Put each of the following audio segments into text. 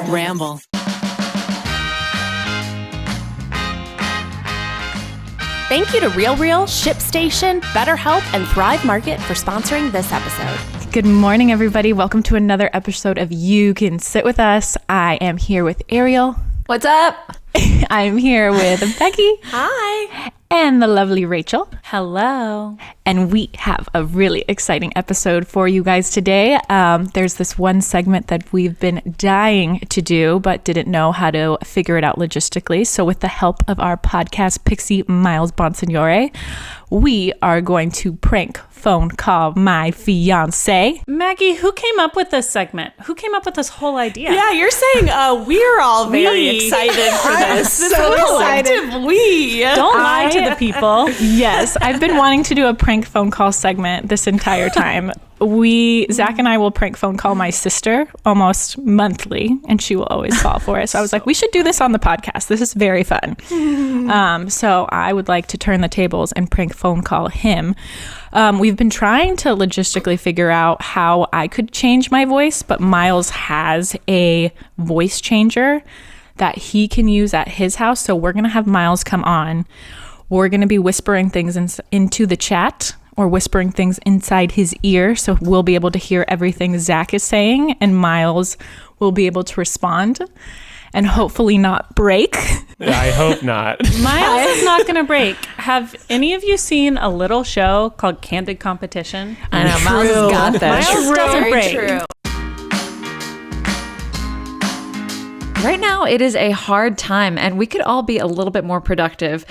Ramble. Thank you to RealReal, ShipStation, BetterHelp, and Thrive Market for sponsoring this episode. Good morning, everybody. Welcome to another episode of You Can Sit With Us. I am here with Ariel. What's up? I'm here with Becky. Hi. And the lovely Rachel. Hello. And we have a really exciting episode for you guys today. There's this one segment that we've been dying to do, but didn't know how to figure it out logistically. So with the help of our podcast pixie, Miles Bonsignore, we are going to prank phone call my fiance. Maggie, who came up with this segment? Who came up with this whole idea? Yeah, you're saying we're all very excited for this. So excited. We. Don't lie to the people. Yes, I've been wanting to do a prank phone call segment this entire time. Zach and I will prank phone call my sister almost monthly, and she will always fall for it. So I was like, we should do this on the podcast. This is very fun. So I would like to turn the tables and prank phone call him. We've been trying to logistically figure out how I could change my voice, but Miles has a voice changer that he can use at his house. So we're going to have Miles come on. We're going to be whispering things into the chat, or whispering things inside his ear, so we'll be able to hear everything Zach is saying, and Miles will be able to respond and hopefully not break. I hope not. Miles is not going to break. Have any of you seen a little show called Candid Competition? I know, Miles has got this. Miles doesn't break. True. Right now, it is a hard time, and we could all be a little bit more productive.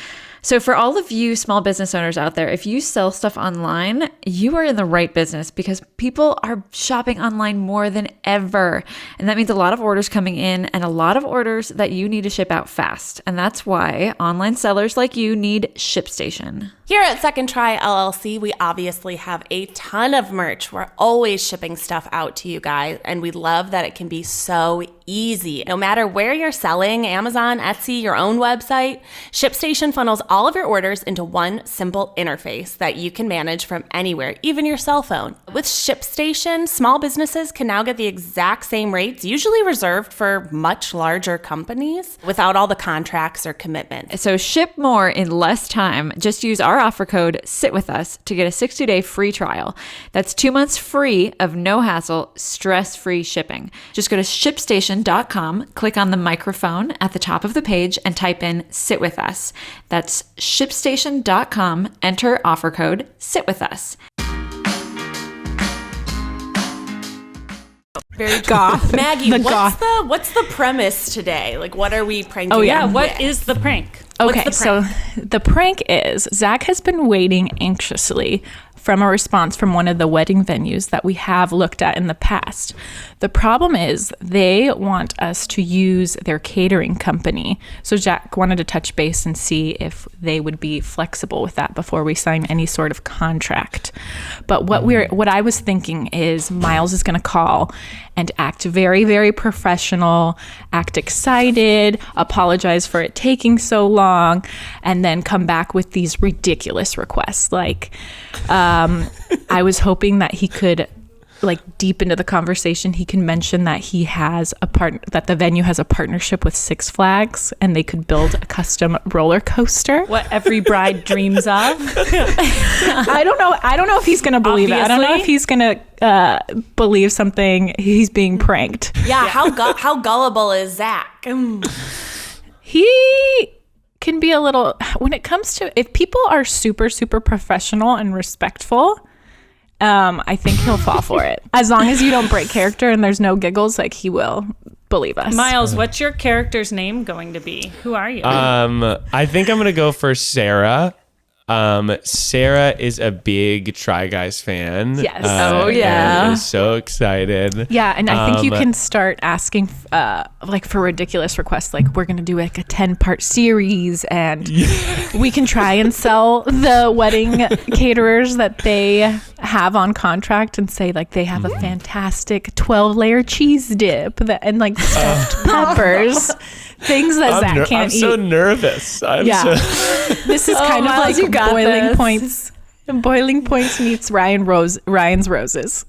So for all of you small business owners out there, if you sell stuff online, you are in the right business because people are shopping online more than ever. And that means a lot of orders coming in and a lot of orders that you need to ship out fast. And that's why online sellers like you need ShipStation. Here at Second Try LLC, we obviously have a ton of merch. We're always shipping stuff out to you guys, and we love that it can be so easy. No matter where you're selling, Amazon, Etsy, your own website, ShipStation funnels all of your orders into one simple interface that you can manage from anywhere, even your cell phone. With ShipStation, small businesses can now get the exact same rates, usually reserved for much larger companies, without all the contracts or commitments. So ship more in less time. Just use our offer code SITWITHUS to get a 60-day free trial. That's 2 months free of no hassle, stress-free shipping. Just go to ShipStation.com, click on the microphone at the top of the page, and type in Sit With Us. That's ShipStation.com, enter offer code Sit With Us. Very goth. Maggie, what's the premise today? Like, what are we pranking? Oh yeah, him what with? is the prank? Okay, so the prank is Zach has been waiting anxiously from a response from one of the wedding venues that we have looked at in the past. The problem is they want us to use their catering company. So Zach wanted to touch base and see if they would be flexible with that before we sign any sort of contract. But what I was thinking is Miles is going to call and act very, very professional, act excited, apologize for it taking so long, and then come back with these ridiculous requests. Like, I was hoping that he could, like, deep into the conversation, he can mention that he has that the venue has a partnership with Six Flags, and they could build a custom roller coaster. What every bride dreams of. I don't know if he's going to believe it. I don't know if he's going to believe something. He's being pranked. Yeah, how gullible is Zach? He can be a little, when it comes to, if people are super, super professional and respectful, I think he'll fall for it. As long as you don't break character and there's no giggles, like, he will believe us. Miles, what's your character's name going to be? Who are you? I think I'm gonna go for Sarah. Sarah is a big Try Guys fan. Yes. Oh, yeah. And is so excited. Yeah, and I think you can start asking like for ridiculous requests, like we're going to do like a 10-part series, and we can try and sell the wedding caterers that they have on contract and say like they have a fantastic 12-layer cheese dip and like stuffed peppers. Things that Zach can't eat. I'm so nervous. This is kind of like Boiling Points. Boiling Points meets Ryan's Roses.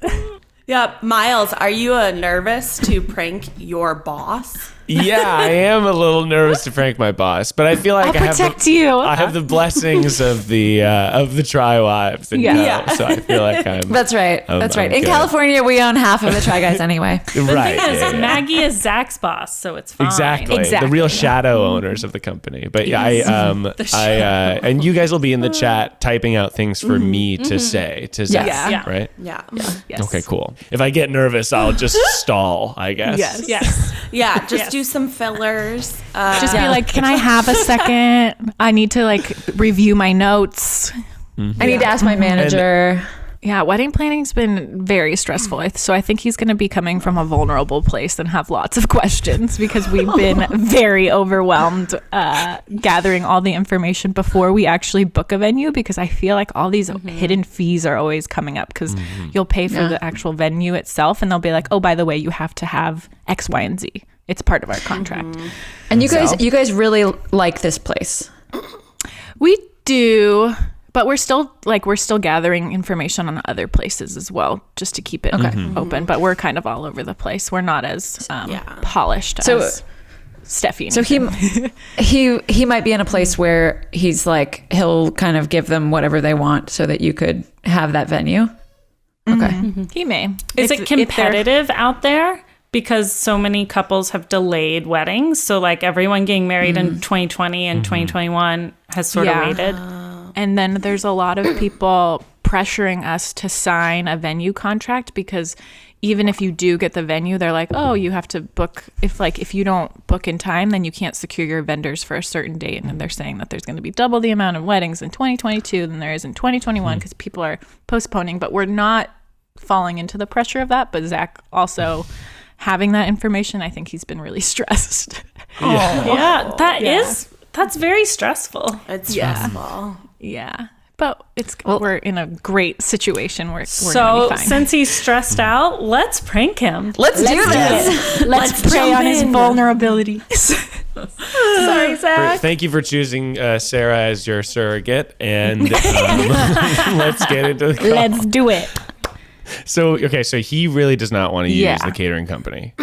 Yeah, Miles, are you nervous to prank your boss? Yeah, I am a little nervous to prank my boss, but I feel like I have the blessings of the Try Wives and Yeah. Co, so I feel like I'm. That's right. That's right. In good. California, we own half of the Try Guys anyway. Right. The thing is, yeah, yeah. Maggie is Zach's boss, so it's fine. Exactly. The real shadow owners of the company. But yeah, and you guys will be in the chat typing out things for me to say to Zach, Yeah. right? Yeah. Yes. Okay, cool. If I get nervous, I'll just stall, I guess. Yes. Yeah, just do some fillers. Just be like, can I have a second? I need to like review my notes. I need to ask my manager. Yeah, wedding planning's been very stressful. So I think he's going to be coming from a vulnerable place and have lots of questions because we've been very overwhelmed gathering all the information before we actually book a venue, because I feel like all these hidden fees are always coming up because you'll pay for the actual venue itself and they'll be like, oh, by the way, you have to have X, Y, and Z. It's part of our contract. And you guys really like this place. We do, but we're still gathering information on other places as well, just to keep it open. But we're kind of all over the place. We're not as polished as Steffi. So he might be in a place where he's like, he'll kind of give them whatever they want so that you could have that venue. Okay. He may. Is it competitive out there? Because so many couples have delayed weddings. So like everyone getting married in 2020 and 2021 has sort of waited. And then there's a lot of people pressuring us to sign a venue contract because even if you do get the venue, they're like, oh, you have to book. If you don't book in time, then you can't secure your vendors for a certain date. And they're saying that there's going to be double the amount of weddings in 2022 than there is in 2021 because people are postponing. But we're not falling into the pressure of that. But Zach also... having that information, I think he's been really stressed. That's very stressful. It's stressful. Yeah. But we're in a great situation. We're So gonna be fine. since he's stressed out, let's prank him. Let's do this. Let's prey on his vulnerabilities. Sorry, Zach. Thank you for choosing Sarah as your surrogate, and let's get into the call. Let's do it. So he really does not want to use the catering company.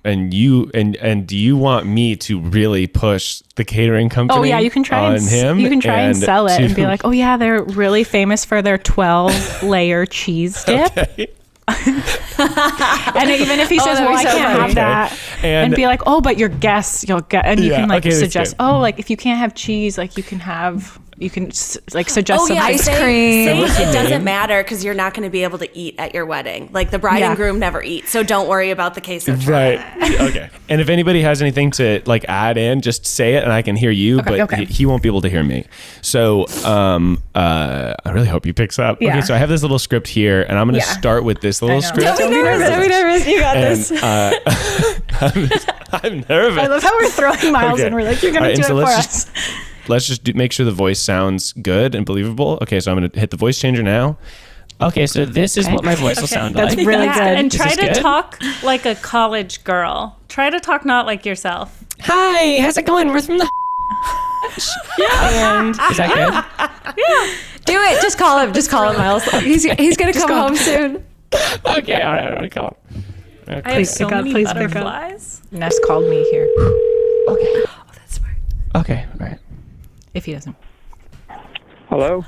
And do you want me to really push the catering company? Oh yeah, you can try on him. You can try and sell it and be like, oh yeah, they're really famous for their 12-layer cheese dip. Okay. And even if he says, well, I can't have that, and be like, oh, but your guests, you'll get, and you can suggest, like if you can't have cheese, like you can suggest some ice cream. It doesn't matter because you're not going to be able to eat at your wedding. Like the bride and groom never eat, so don't worry about the queso tray. Right. Okay. And if anybody has anything to like add in, just say it and I can hear you, but he won't be able to hear me. So I really hope he picks up. Yeah. Okay, so I have this little script here and I'm going to start with this little script. Don't be nervous. You got this. I'm nervous. I love how we're throwing Miles in. We're like, you're going to do it for us. Let's just make sure the voice sounds good and believable. Okay, so I'm going to hit the voice changer now. Okay, so this is what my voice will sound like. That's really good. And try to talk like a college girl. Try to talk not like yourself. Hi, how's it going? We're from the And is that good? Yeah. Do it. Just call him, Miles. He's going to come home soon. Okay, all right, I'm going to call him. Okay. I have so many butterflies. Ness called me here. Okay. Oh, that's smart. Okay, all right. If he doesn't. Hello?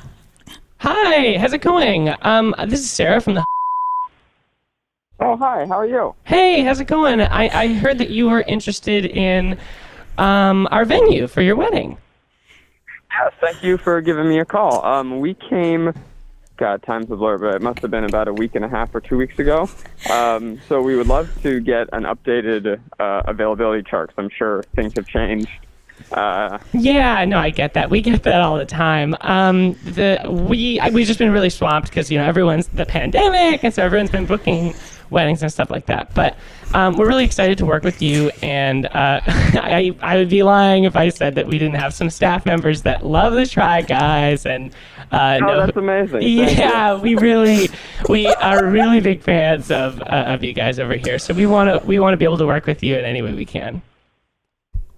Hi, how's it going? This is Sarah from the Oh, hi, how are you? Hey, how's it going? I heard that you were interested in our venue for your wedding. Yes, thank you for giving me a call. We came, God, time's a blur, but it must have been about a week and a half or 2 weeks ago. So we would love to get an updated availability chart. I'm sure things have changed. Yeah, no, I get that. We get that all the time. We've just been really swamped because everyone's the pandemic, and so everyone's been booking weddings and stuff like that. But we're really excited to work with you, and I would be lying if I said that we didn't have some staff members that love the Try Guys and. That's amazing. Yeah, we are really big fans of you guys over here. So we want to be able to work with you in any way we can.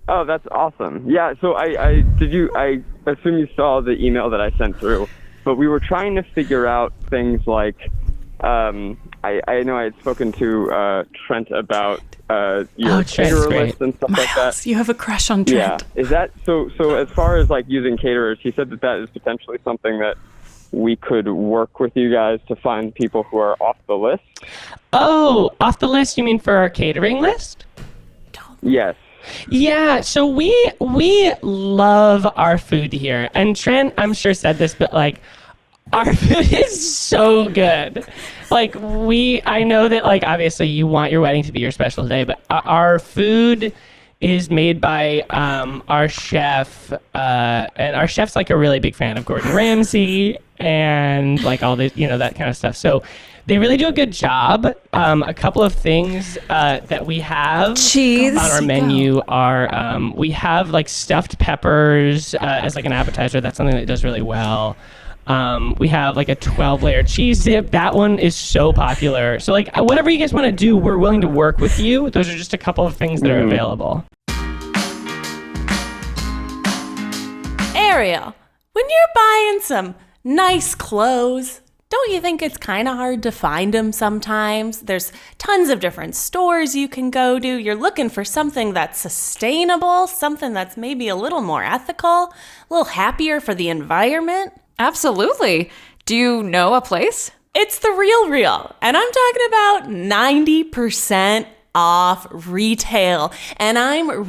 Oh, that's awesome. Yeah, so I assume you saw the email that I sent through, but we were trying to figure out things like I know I had spoken to Trent about your caterer list and stuff like that. You have a crush on Trent. Yeah. Is that so? As far as like using caterers, he said that is potentially something that we could work with you guys to find people who are off the list. Oh, off the list? You mean for our catering list? Yes. Yeah, so we love our food here. And Trent, I'm sure, said this, but like, our food is so good. Like, I know that, like, obviously you want your wedding to be your special day, but our food is made by our chef, and our chef's like a really big fan of Gordon Ramsay and like all this, that kind of stuff. So they really do a good job. A couple of things that we have on our menu are we have like stuffed peppers as like an appetizer. That's something that does really well. We have like a 12-layer cheese dip. That one is so popular. So like whatever you guys want to do, we're willing to work with you. Those are just a couple of things that are available. Ariel, when you're buying some nice clothes, don't you think it's kind of hard to find them sometimes? There's tons of different stores you can go to. You're looking for something that's sustainable, something that's maybe a little more ethical, a little happier for the environment. Absolutely. Do you know a place? It's the Real, and I'm talking about 90% off retail, and I'm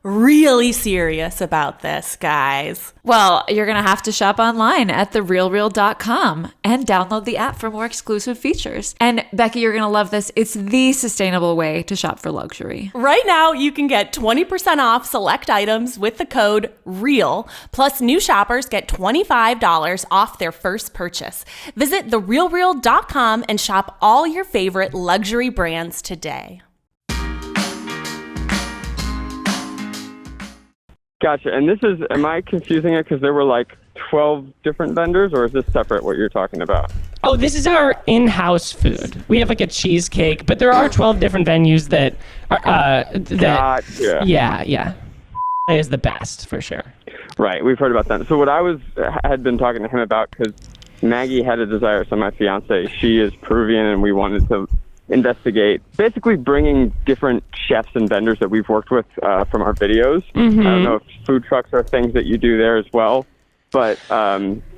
really serious about this, guys. Well, you're going to have to shop online at therealreal.com and download the app for more exclusive features. And Becky, you're going to love this. It's the sustainable way to shop for luxury. Right now, you can get 20% off select items with the code REAL, plus new shoppers get $25 off their first purchase. Visit therealreal.com and shop all your favorite luxury brands today. Gotcha. And am I confusing it because there were like 12 different vendors, or is this separate what you're talking about? Oh, this is our in-house food. We have like a cheesecake, but there are 12 different venues that are, Gotcha. Yeah. Is the best for sure. Right. We've heard about that. So what had been talking to him about, because Maggie had a desire, so my fiance, she is Peruvian, and we wanted to investigate basically bringing different chefs and vendors that we've worked with from our videos. Mm-hmm. I don't know if food trucks are things that you do there as well, but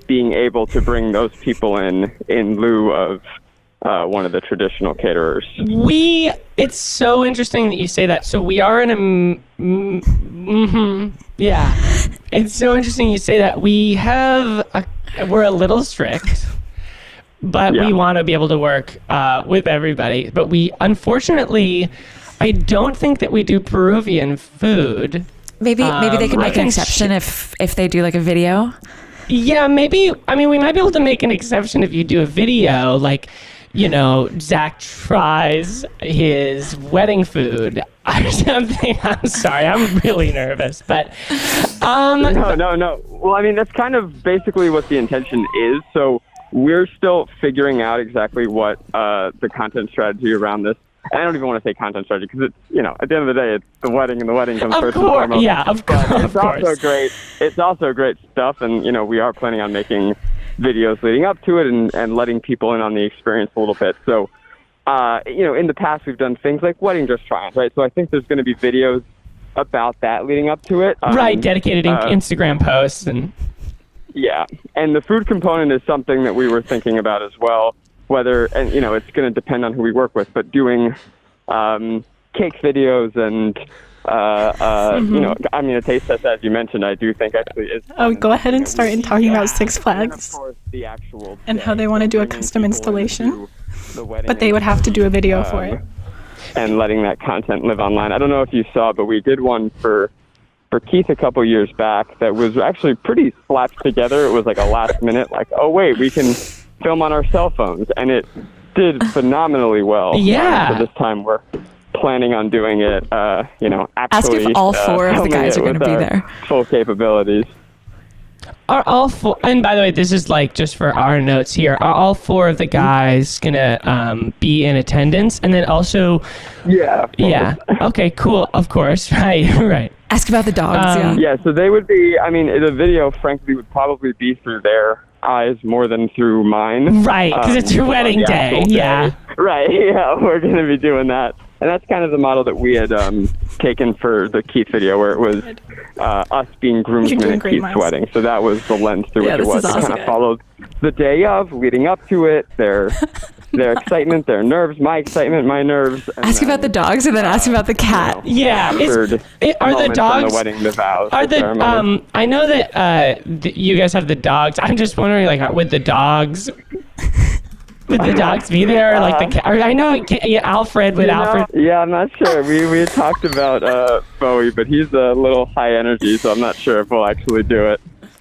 being able to bring those people in lieu of one of the traditional caterers. It's so interesting that you say that. So we are in yeah. It's so interesting you say that. We're a little strict. But we want to be able to work with everybody. But unfortunately, I don't think that we do Peruvian food. Maybe they could make an exception if they do like a video. Yeah, maybe. I mean, we might be able to make an exception if you do a video, like, Zach tries his wedding food or something. I'm sorry, I'm really nervous, but No. Well, I mean, that's kind of basically what the intention is. So we're still figuring out exactly what the content strategy around this. And I don't even want to say content strategy because it's, at the end of the day, it's the wedding, and the wedding comes first and foremost. Yeah, of course. It's also great. It's also great stuff, and we are planning on making videos leading up to it and letting people in on the experience a little bit. So, in the past we've done things like wedding dress try-ons, right? So I think there's going to be videos about that leading up to it. Right, dedicated Instagram posts and. Yeah, and the food component is something that we were thinking about as well. It's going to depend on who we work with, but doing cake videos and a taste test, as you mentioned, I do think actually is. Oh, go ahead and start talking about Six Flags and, of course, the actual and how they want to do a custom installation, but they would have to do a video for it. And letting that content live online. I don't know if you saw, but we did one for Keith a couple years back that was actually pretty slapped together. It was like a last minute, like, oh wait, we can film on our cell phones, and it did phenomenally well. Yeah. So this time we're planning on doing it. Actually, ask if all four of the guys are going to be there. Full capabilities. Are all four? And by the way, this is like just for our notes here. Are all four of the guys gonna be in attendance? And then also, yeah. Okay, cool. Of course, right. Ask about the dogs. Yeah. So they would be. I mean, the video, frankly, would probably be through their eyes more than through mine. Right, because it's your wedding day. Yeah. Right, yeah, we're going to be doing that. And that's kind of the model that we had taken for the Keith video, where it was us being groomsmen at Keith's wedding. So that was the lens through which it was. It kind of followed the day of, leading up to it, their excitement, their nerves, my excitement, my nerves. Ask about the dogs, and then ask about the cat. Yeah. Are the dogs? The wedding, the vows. Are the ceremony. I know that you guys have the dogs. I'm just wondering, like, would the dogs? Would the dogs be there? Like the cat? I know Alfred. Would Alfred? Yeah, I'm not sure. We had talked about Bowie, but he's a little high energy, so I'm not sure if we'll actually do it.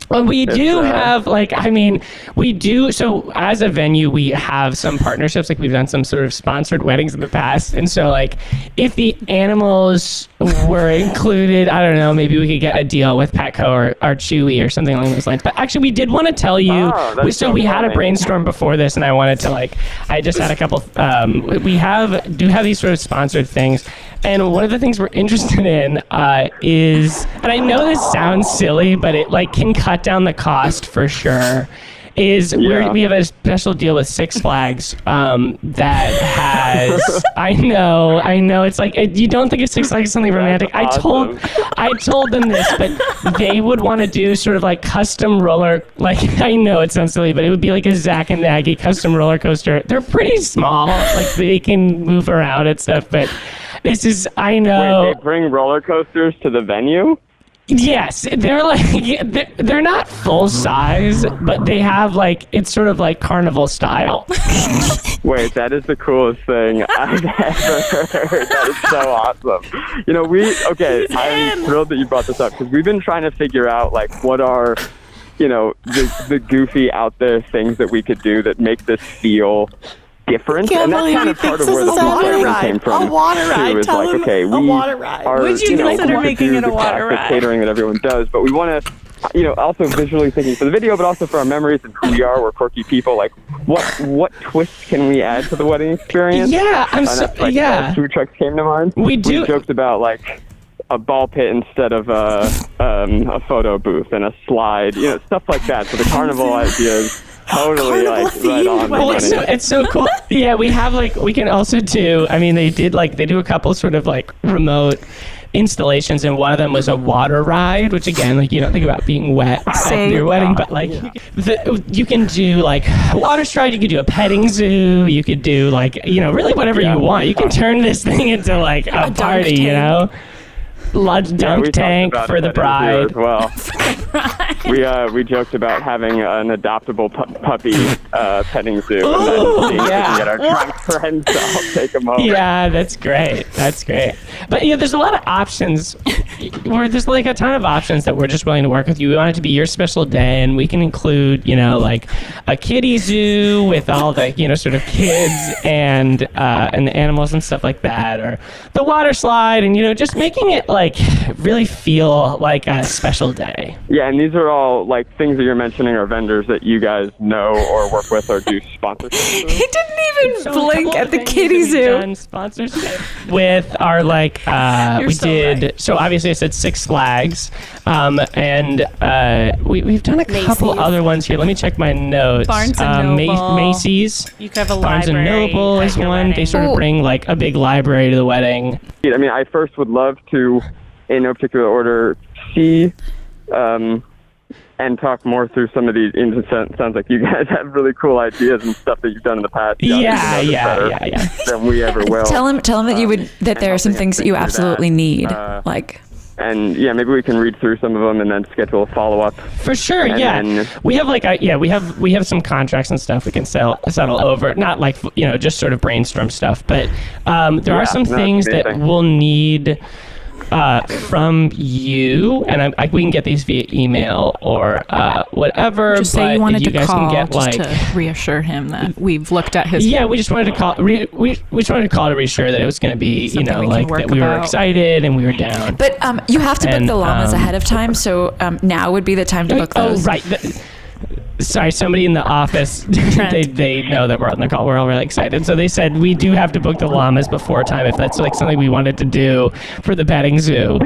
Well, we do have, like, I mean, we do. So as a venue, we have some partnerships. Like, we've done some sort of sponsored weddings in the past. And so, like, if the animals were included, I don't know, maybe we could get a deal with Petco or Chewy or something along those lines. But actually, we did want to tell you. We had a brainstorm before this, and I wanted to, like, I just had a couple. We do have these sort of sponsored things. And one of the things we're interested in is, and I know this sounds silly, but it, like, can cut down the cost for sure, is we have a special deal with Six Flags that has, I know, it's like, you don't think of Six Flags as something romantic. Awesome. I told them this, but they would want to do sort of like custom roller, like, I know it sounds silly, but it would be like a Zach and Maggie custom roller coaster. They're pretty small, like, they can move around and stuff, but this is, I know. Wait, they bring roller coasters to the venue? Yes, they're like, they're not full size, but they have, like, it's sort of like carnival style. Wait, that is the coolest thing I've ever heard. That is so awesome. You know, I'm thrilled that you brought this up, because we've been trying to figure out, like, what are, you know, the goofy out there things that we could do that make this feel different, and that's kind of part of where the water came from. A water ride. Too, is Tell like, him okay, we a water ride. are, Would you consider making it a water classic ride? catering that everyone does, but we want to, you know, also visually thinking for the video, but also for our memories and who we are. We're quirky people. Like, what twists can we add to the wedding experience? Yeah, Food trucks came to mind. We joked about, like, a ball pit instead of a photo booth and a slide, you know, stuff like that. So the carnival ideas. Totally, like, right on. Well, it's so cool. Yeah, we have, like, we can also do, I mean, they do a couple sort of, like, remote installations, and one of them was a water ride, which, again, like, you don't think about being wet at your wedding, but, like, you can do, like, a water stride, you could do a petting zoo, you could do, like, you know, really whatever you want. You can turn this thing into, like, a party, you know? Large dunk tank for the bride. As well. We joked about having an adoptable puppy petting zoo. And then get our drunk friends to all take them home. Yeah, that's great. But yeah, there's a lot of options. There's like a ton of options that we're just willing to work with you. We want it to be your special day, and we can include, you know, like a kiddie zoo with all the, you know, sort of kids and the animals and stuff like that, or the water slide, and, you know, just making it, like, really feel like a special day. Yeah, and these are all, like, things that you're mentioning are vendors that you guys know or work with or do sponsorships. He didn't even blink at the kiddie zoo. Done sponsorship with our, like, we did. Right. So obviously I said Six Flags, and we've done a couple other ones here. Let me check my notes. Barnes and Noble. Macy's. You could have a Barnes library. Barnes and Noble is one. Wedding. They sort of bring, like, a big library to the wedding. I mean, I first would love to, in no particular order, see and talk more through some of these. It sounds like you guys have really cool ideas and stuff that you've done in the past. Yeah. Than we ever will. Tell him that there are some things that you absolutely need, like. And yeah, maybe we can read through some of them and then schedule a follow-up. For sure, yeah. We have we have some contracts and stuff we can settle over. Not like, you know, just sort of brainstorm stuff, but there are some things that we'll need from you, and we can get these via email or whatever. Just say you wanted to guys call, can get, just like, to reasure him that we've looked at his. Yeah, we just wanted to call. We just wanted to call to reassure that it was going to be, you know, like that we were excited and we were down. But you have to book the llamas ahead of time, so now would be the time to book those. Oh, right. sorry, somebody in the office, they know that we're on the call. We're all really excited. So they said we do have to book the llamas before time if that's like something we wanted to do for the petting zoo.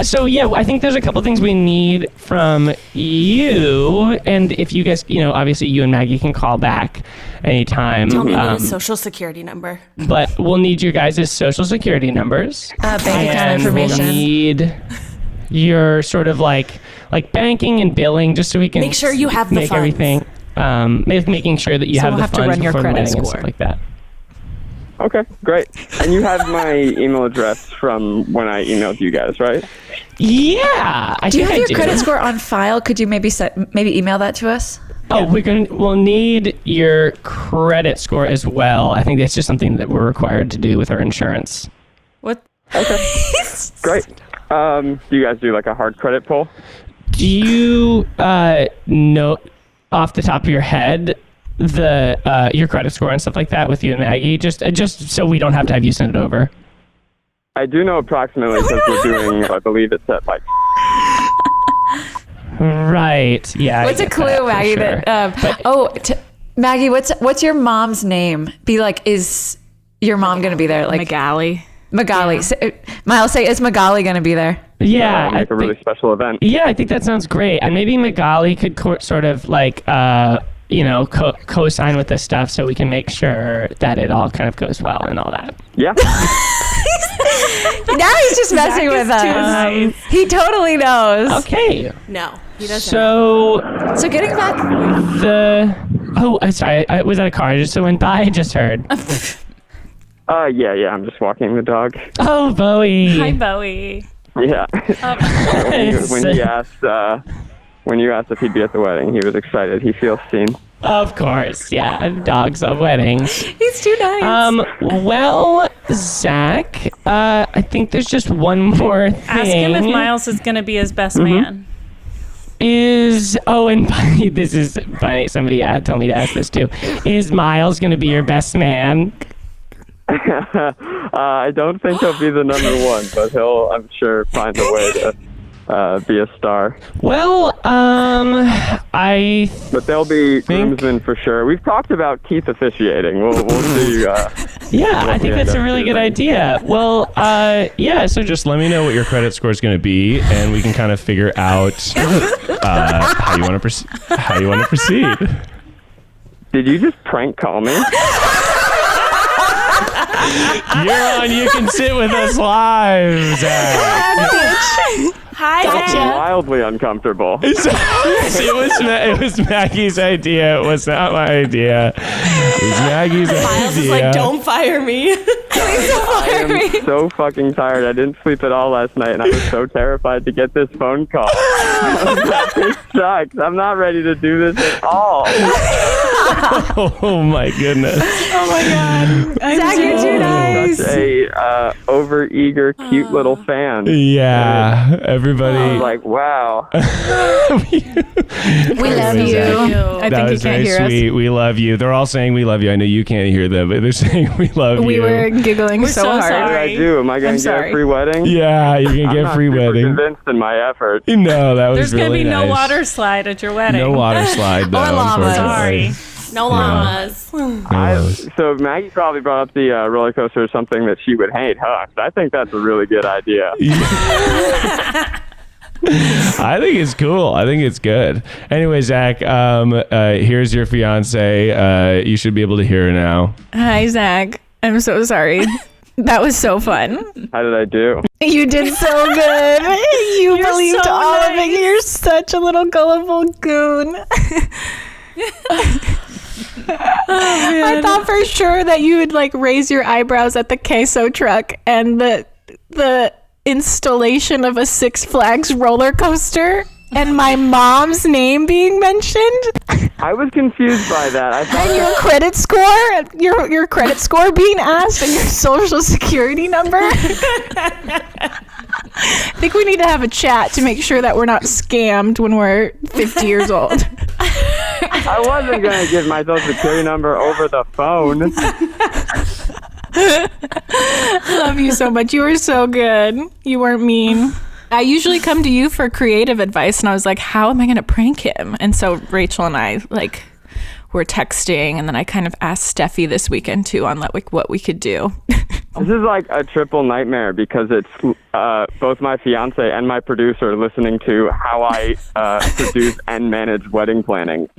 So yeah, I think there's a couple things we need from you. And if you guys, obviously you and Maggie can call back anytime. Tell me the social security number. But we'll need your guys' social security numbers. Bank account information. We'll need your sort of like banking and billing, just so we can make sure you have the make funds. Everything. Making sure that you have we'll the have to funds run your before the credit wedding and score. stuff like that. Okay, great. And you have my email address from when I emailed you guys, right? Yeah, Do you have your credit score on file? Could you maybe email that to us? Oh, we'll need your credit score as well. I think that's just something that we're required to do with our insurance. What? Okay, great. Do you guys do like a hard credit pull? Do you know off the top of your head your credit score and stuff like that with you and Maggie? Just so we don't have to have you send it over. I do know approximately because we're doing, I believe it's at like. Right. Yeah. What's a clue, Maggie? Sure. Maggie, what's your mom's name? Be like, is your mom going to be there? Like Magali. Magali. Yeah. Miles, say, is Magali going to be there? Yeah. Make a really special event. Yeah, I think that sounds great. And maybe Magali could sort of like, co-sign with this stuff so we can make sure that it all kind of goes well and all that. Yeah. Now he's just messing with us. Nice. He totally knows. Okay. No, he doesn't. So getting back. I'm sorry. Was that a car just went by? I just heard. Yeah. I'm just walking the dog. Oh, Bowie. Hi, Bowie. Yeah. When you asked if he'd be at the wedding, he was excited. He feels seen. Of course, yeah. Dogs at weddings. He's too nice. Well, Zach, I think there's just one more thing. Ask him if Miles is going to be his best man. And this is funny. Somebody told me to ask this too. Is Miles going to be your best man? I don't think he'll be the number one, but he'll, I'm sure, find a way to be a star. Well, But there'll be groomsmen for sure. We've talked about Keith officiating. We'll see. Yeah, I think that's a really good idea. Well, so just let me know what your credit score is going to be, and we can kind of figure out how you want to proceed. Did you just prank call me? You're on. You can sit with us live, Zach. Hi, That's Zach. wildly uncomfortable. It was Maggie's idea. It was not my idea. It was Maggie's Miles is idea. like, don't fire me. I am so fucking tired. I didn't sleep at all last night, and I was so terrified to get this phone call. This sucks. I'm not ready to do this at all. Oh my goodness. Oh my God. Zach, you're too nice. Such a over-eager, cute little fan. Yeah, everybody. I was like, wow. We love you. I That think you was can't very hear sweet. We love you. They're all saying we love you. I know you can't hear them, but they're saying we love us. you. We were giggling We're so so hard. What did sorry. I do? Am I going to get sorry. a free wedding? Yeah, you can I'm get not free super wedding. convinced in my effort. No, that was There's going to really be no nice. water slide at your wedding. No water slide though. Or llamas. unfortunately. Sorry. No llamas. No llamas. So Maggie probably brought up the roller coaster as something that she would hate, huh? I think that's a really good idea. I think it's cool. I think it's good. Anyway, Zach, here's your fiance. You should be able to hear her now. Hi, Zach. I'm so sorry. That was so fun. How did I do? You did so good. You believed so all of it. nice. You're such a little gullible goon. I thought for sure that you would like raise your eyebrows at the queso truck and the installation of a Six Flags roller coaster and my mom's name being mentioned. I was confused by that. I thought And your credit score, your credit score being asked, and your social security number. I think we need to have a chat to make sure that we're not scammed when we're 50 years old. I wasn't going to give my social security number over the phone. I love you so much. You were so good. You weren't mean. I usually come to you for creative advice, and I was like, how am I going to prank him? And so Rachel and I were texting, and then I kind of asked Steffi this weekend too on what we could do. This is like a triple nightmare because it's both my fiance and my producer listening to how I produce and manage wedding planning.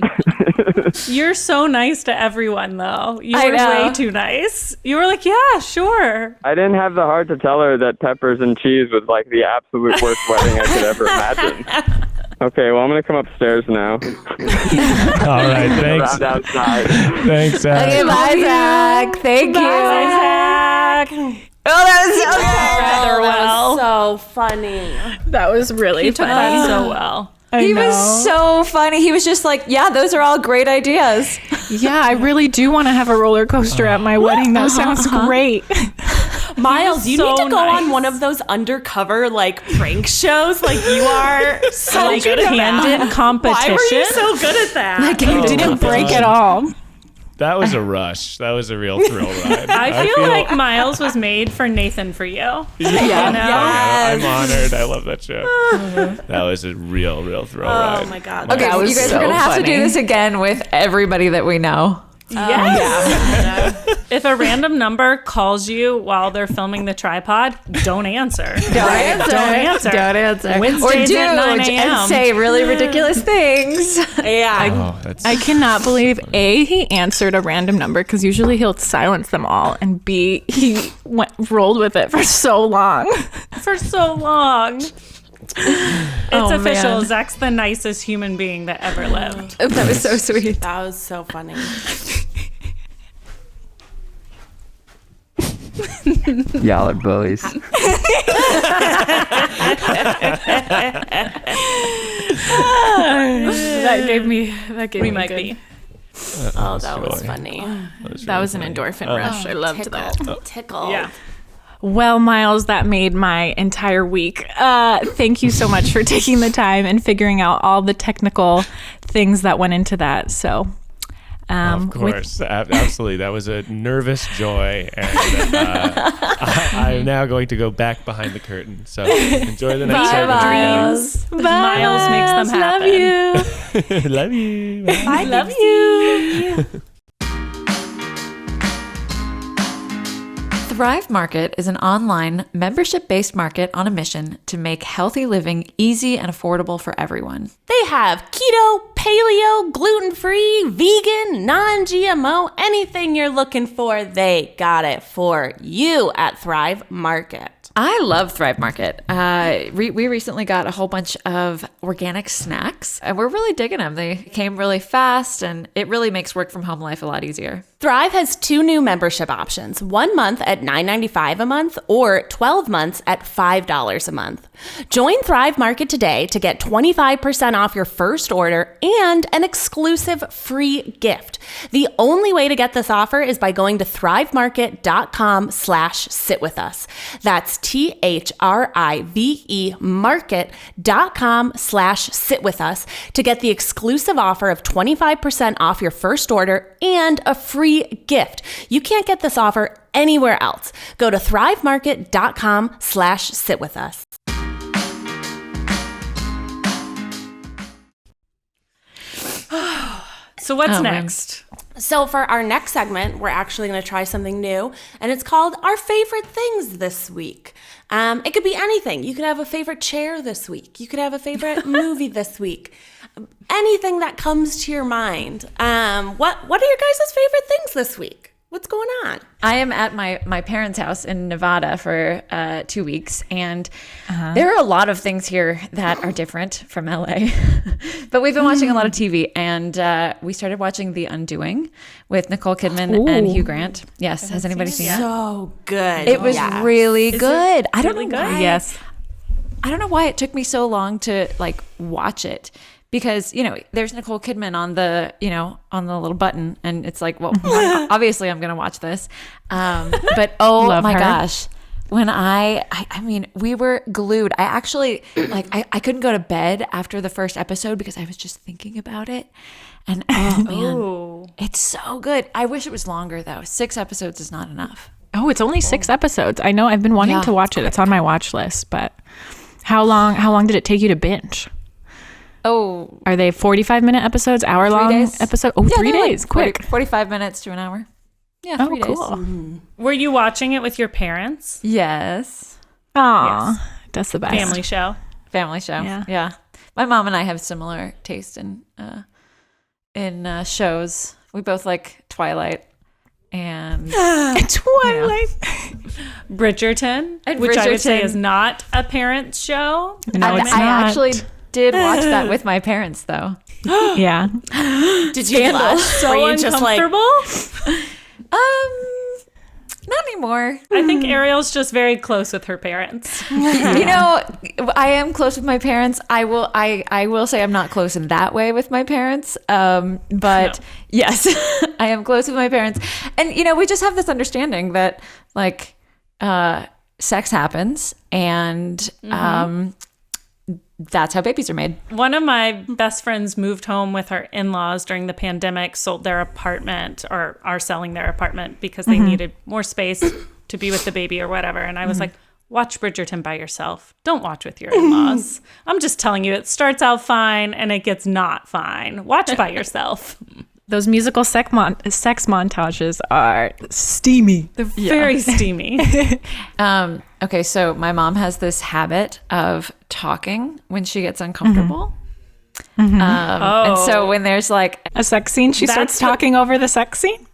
You're so nice to everyone, though. You were way too nice. You were like, yeah, sure. I didn't have the heart to tell her that peppers and cheese was like the absolute worst wedding I could ever imagine. Okay, well, I'm going to come upstairs now. All right, thanks. Around outside. Thanks, Zach. Okay, bye, Zach. Thank you. Zach. Oh, that was so good. Rather well. So funny. That was really He took that so well. He was so funny. He was just like, yeah, those are all great ideas. Yeah, I really do want to have a roller coaster at my wedding. That sounds great. Miles, you so need to go nice. on one of those undercover prank shows. You are so Like good at that. hand-in competition. Why were you so good at that? You didn't break at all. That was a rush. That was a real thrill ride. I feel like Miles was made for Nathan for you. Yeah. You know? I'm honored. I love that show. That was a real thrill ride. Oh my God. Okay, That you was guys so are going to have to funny. do this again with everybody that we know. Yes. If a random number calls you while they're filming the tripod, don't answer. Don't answer. Don't answer. Wednesdays or do at 9 and a.m. say really ridiculous things. Yeah. Oh, that's I cannot believe A, he answered a random number because usually he'll silence them all, and B, he rolled with it for so long. For so long. It's official. man. Zach's the nicest human being that ever lived. That was so sweet. That was so funny. Y'all are bullies. That gave me We might good. be. Oh, that was funny. That was an endorphin rush. I loved that. Tickled. Yeah. Well, Miles, that made my entire week. Thank you so much for taking the time and figuring out all the technical things that went into that. So, of course, absolutely. That was a nervous joy, and I'm now going to go back behind the curtain. So enjoy the next Bye, episode. Miles. Miles makes them happen. Love you. Bye. I love you. Thrive Market is an online, membership-based market on a mission to make healthy living easy and affordable for everyone. They have keto, paleo, gluten-free, vegan, non-GMO, anything you're looking for, they got it for you at Thrive Market. I love Thrive Market. We recently got a whole bunch of organic snacks, and we're really digging them. They came really fast, and it really makes work from home life a lot easier. Thrive has 2 new membership options, 1 month at $9.95 a month or 12 months at $5 a month. Join Thrive Market today to get 25% off your first order and an exclusive free gift. The only way to get this offer is by going to thrivemarket.com/sitwithus. That's THRIVE market.com/sitwithus to get the exclusive offer of 25% off your first order and a free gift. You can't get this offer anywhere else. Go to thrivemarket.com/sitwithus. So what's Oh, next? So for our next segment, we're actually going to try something new, and it's called Our Favorite Things This Week. It could be anything. You could have a favorite chair this week. You could have a favorite movie this week. Anything that comes to your mind. What are your guys' favorite things this week? What's going on? I am at my parents' house in Nevada for 2 weeks, and there are a lot of things here that are different from LA. But we've been watching a lot of TV, and we started watching The Undoing with Nicole Kidman and Hugh Grant. Yes, has anybody seen it? So good. It was really good. I don't know really good? why. Yes. I don't know why it took me so long to watch it. Because, there's Nicole Kidman on the little button, and it's like, well, obviously I'm going to watch this. But oh Love my her. gosh, when I mean, we were glued. I actually, I couldn't go to bed after the first episode because I was just thinking about it. And oh man, it's so good. I wish it was longer though. 6 episodes is not enough. Oh, it's only 6 episodes. I know I've been wanting Yeah. to watch it. It's on my watch list, but How long did it take you to binge? Oh, Are they 45-minute episodes, hour-long days. episodes? Oh, yeah, 3 they're days. like Quick. 45 minutes to an hour. Yeah, Oh, 3 days. cool. Were you watching it with your parents? Yes. Aw, that's the best. Family show. Family show. Yeah. Yeah. My mom and I have similar taste in shows. We both like Twilight and Twilight. Bridgerton, And which I would say Bridgerton. is not a parent's show. No, it's I not. actually did watch that with my parents though. Yeah. Did you blush? So Were you just like, uncomfortable. Not anymore. I think Ariel's just very close with her parents. You know, I am close with my parents. I will say I'm not close in that way with my parents. But yes, I am close with my parents. And you know, we just have this understanding that like sex happens and that's how babies are made. One of my best friends moved home with her in-laws during the pandemic, sold their apartment or are selling their apartment because they needed more space to be with the baby or whatever. And I was like, watch Bridgerton by yourself. Don't watch with your in-laws. I'm just telling you, it starts out fine and it gets not fine. Watch by yourself. Those musical sex montages are steamy. They're very steamy. Okay, so my mom has this habit of talking when she gets uncomfortable. And so when there's like A sex scene, she starts talking over the sex scene.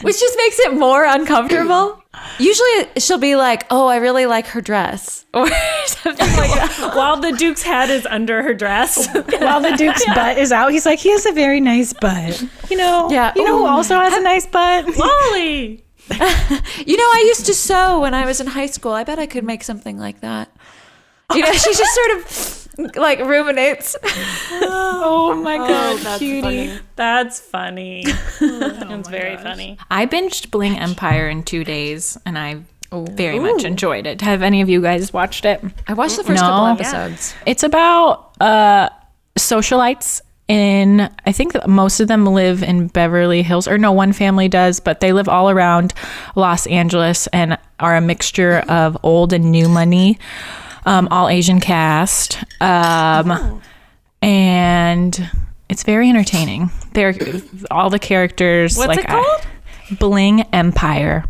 which just makes it more uncomfortable. Usually she'll be like, "Oh, I really like her dress," or something like that. While the Duke's head is under her dress. While the Duke's butt is out, he's like, he has a very nice butt. You know, Yeah. you know who Ooh. also has a nice butt? Wally! You know, I used to sew when I was in high school. I bet I could make something like that. You know, she just sort of like ruminates. Oh my God, cutie. That's funny. It's very funny. I binged Bling Empire in 2 days, and I very much enjoyed it. Have any of you guys watched it? I watched the first couple episodes. It's about socialites in, I think that most of them live in Beverly Hills, or no, one family does, but they live all around Los Angeles and are a mixture of old and new money, all Asian cast. And it's very entertaining. They're all the characters. What's it called? Bling Empire.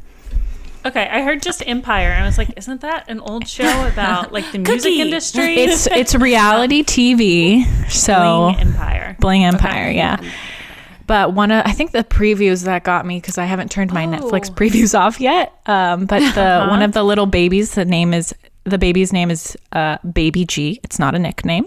Okay, I heard just Empire. And I was like, isn't that an old show about like the music industry? It's reality TV. So Bling Empire. Bling Empire, yeah. But I think the previews that got me, because I haven't turned my Netflix previews off yet. But one of the little babies, the baby's name is Baby G. It's not a nickname.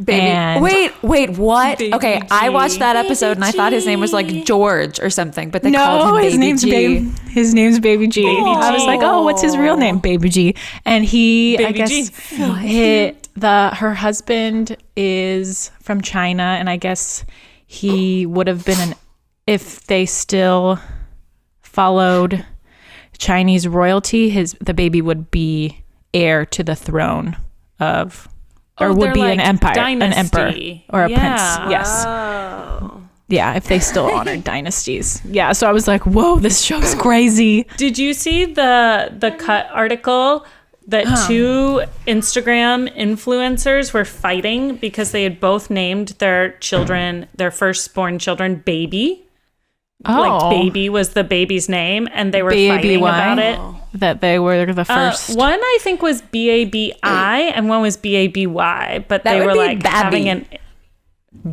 And Wait, what? Baby Okay, G. I watched that episode and I thought his name was like George or something, but they called him Baby G. His name's Baby G. I was like, oh, what's his real name? Baby G. And he, Baby I G. guess, her husband is from China, and I guess he would have been if they still followed Chinese royalty, the baby would be heir to the throne of, or would be an empire, an emperor or a prince. Yes. Yeah, if they still honored dynasties. Yeah, so I was like, whoa, this show's crazy. Did you see the Cut article that two Instagram influencers were fighting because they had both named their firstborn children Baby? Like Baby was the baby's name, and they were fighting about it. That they were the first. One I think was B-A-B-I and one was B-A-B-Y, but they were like having an...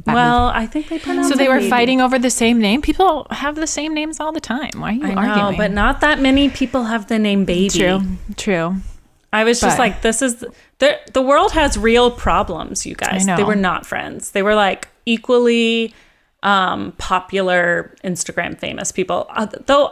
Well, I think they pronounced So they it were Baby. fighting over the same name? People have the same names all the time. Why are you I arguing? know, but not that many people have the name Baby. True. I was just like, this is... The world has real problems, you guys. I know. They were not friends. They were like equally... popular Instagram famous people,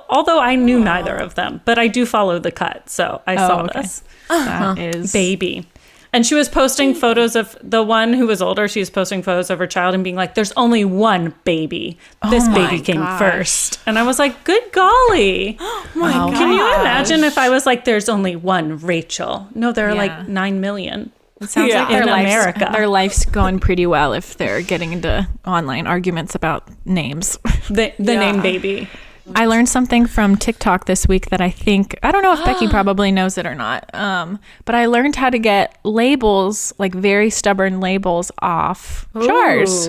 although I knew neither of them, but I do follow The Cut, so I saw this. That is Baby. And she was posting photos of the one who was older. She was posting photos of her child and being like, there's only one baby. This baby came first. And I was like, good golly. Can you imagine if I was like, there's only one Rachel? No, there are like 9 million. It sounds like in America. Their life's going pretty well if they're getting into online arguments about names. The name Baby. I learned something from TikTok this week that I don't know if Becky probably knows it or not. But I learned how to get labels, like very stubborn labels, off jars.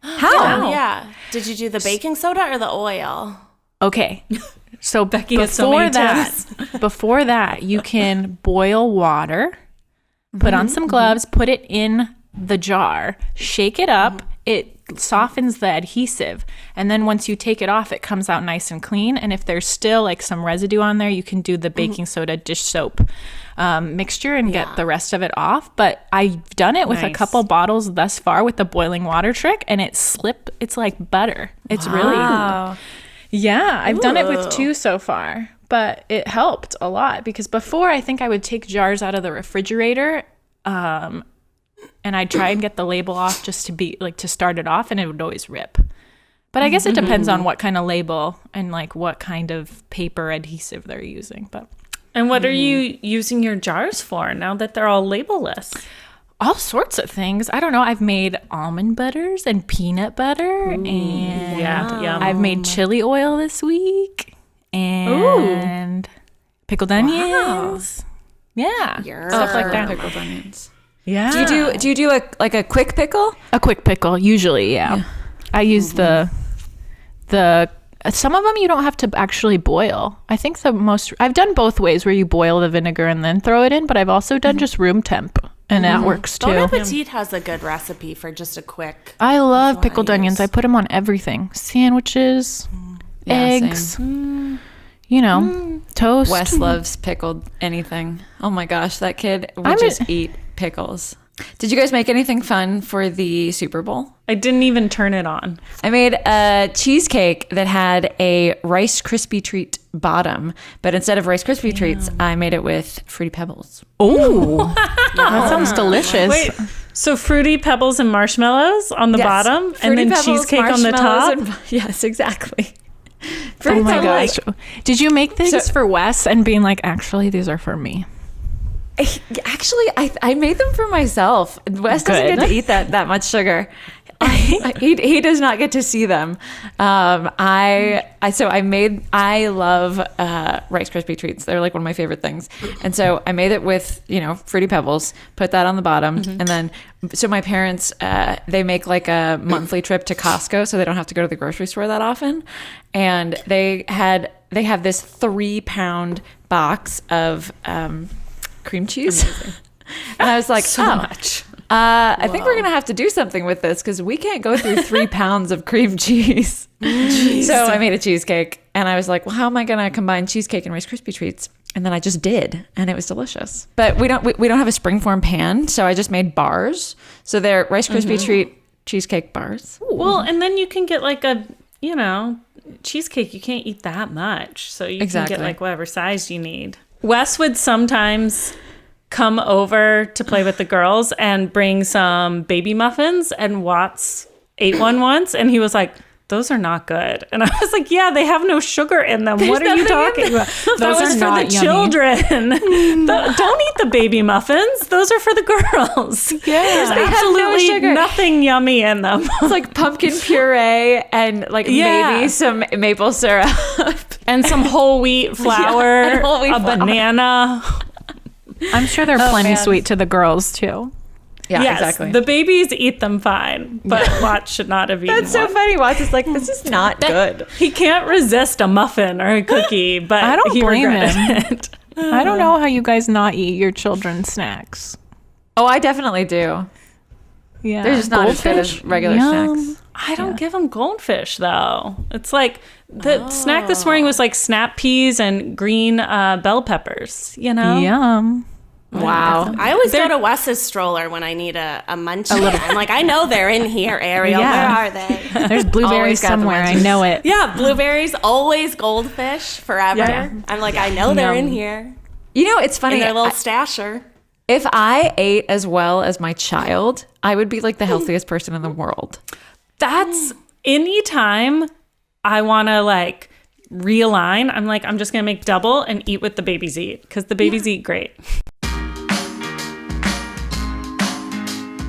How? Yeah. Did you do the baking soda or the oil? Okay. So Becky has so many before that, you can boil water, put on some gloves, put it in the jar, shake it up. It softens the adhesive, and then once you take it off, it comes out nice and clean. And if there's still like some residue on there, you can do the baking soda dish soap mixture and get the rest of it off. But I've done it with a couple bottles thus far with the boiling water trick, and it's like butter. It's really I've done it with 2 so far, but it helped a lot because before I think I would take jars out of the refrigerator and I'd try and get the label off just to be like to start it off, and it would always rip. But I guess it depends on what kind of label and like what kind of paper adhesive they're using. And what are you using your jars for now that they're all labelless? All sorts of things. I don't know. I've made almond butters and peanut butter, and I've made chili oil this week, and pickled onions. Yeah, stuff like that. Pickled onions. Yeah. Do you do a quick pickle? A quick pickle, usually, yeah. I use the some of them you don't have to actually boil. I think I've done both ways where you boil the vinegar and then throw it in, but I've also done just room temp, and that works too. Bon Appetit has a good recipe for just a quick. I love pickled onions. I put them on everything. Sandwiches, eggs, toast. Wes loves pickled anything. Oh my gosh, that kid would just eat pickles. Did you guys make anything fun for the Super Bowl? I didn't even turn it on. I made a cheesecake that had a Rice Krispie treat bottom, but instead of Rice Krispie treats, I made it with Fruity Pebbles. Oh, that sounds delicious. Wait, so Fruity Pebbles and marshmallows on the bottom, Fruity and then Pebbles, cheesecake on the top? Yes, exactly. Oh my gosh. Did you make things for Wes and being like, actually, these are for me? Actually, I made them for myself. Wes doesn't get to eat that much sugar. He does not get to see them. I love Rice Krispie treats. They're like one of my favorite things. And so I made it with, Fruity Pebbles, put that on the bottom. And then, so my parents, they make like a monthly trip to Costco so they don't have to go to the grocery store that often. And they have this 3-pound box of, cream cheese. And I was like, so much. I think we're gonna have to do something with this because we can't go through 3 pounds of cream cheese. So I made a cheesecake, and I was like, well, how am I gonna combine cheesecake and Rice Krispie treats? And then I just did, and it was delicious. But we don't have a springform pan, so I just made bars. So they're Rice Krispie treat cheesecake bars. Well, and then you can get like a cheesecake. You can't eat that much, so you can get like whatever size you need. Wes would sometimes come over to play with the girls and bring some baby muffins, and Watts ate one once, and he was like, those are not good. And I was like, yeah, they have no sugar in them. What are you talking about? Those are for the children. Don't eat the baby muffins. Those are for the girls. Yeah. There's absolutely nothing yummy in them. It's like pumpkin puree and like maybe some maple syrup. And some whole wheat flour, banana. I'm sure they're plenty sweet to the girls too. Yeah, exactly. The babies eat them fine, but Watts should not have eaten That's so funny. Watts is like, this is not good. He can't resist a muffin or a cookie, but I don't blame him. it. I don't know how you guys not eat your children's snacks. Oh, I definitely do. Yeah. They're just not as good as regular snacks. I don't give them goldfish, though. It's like the snack this morning was like snap peas and green bell peppers, Yum. Wow. I always go to Wes's stroller when I need a munchie. I'm like, I know they're in here, Ariel. Where are they? There's blueberries somewhere. I know it. Yeah, blueberries, always goldfish, forever. Yeah. I'm like, I know they're in here. It's funny. In their little stasher. If I ate as well as my child, I would be like the healthiest person in the world. That's anytime I want to like realign, I'm like, I'm just going to make double and eat what the babies eat because the babies eat great.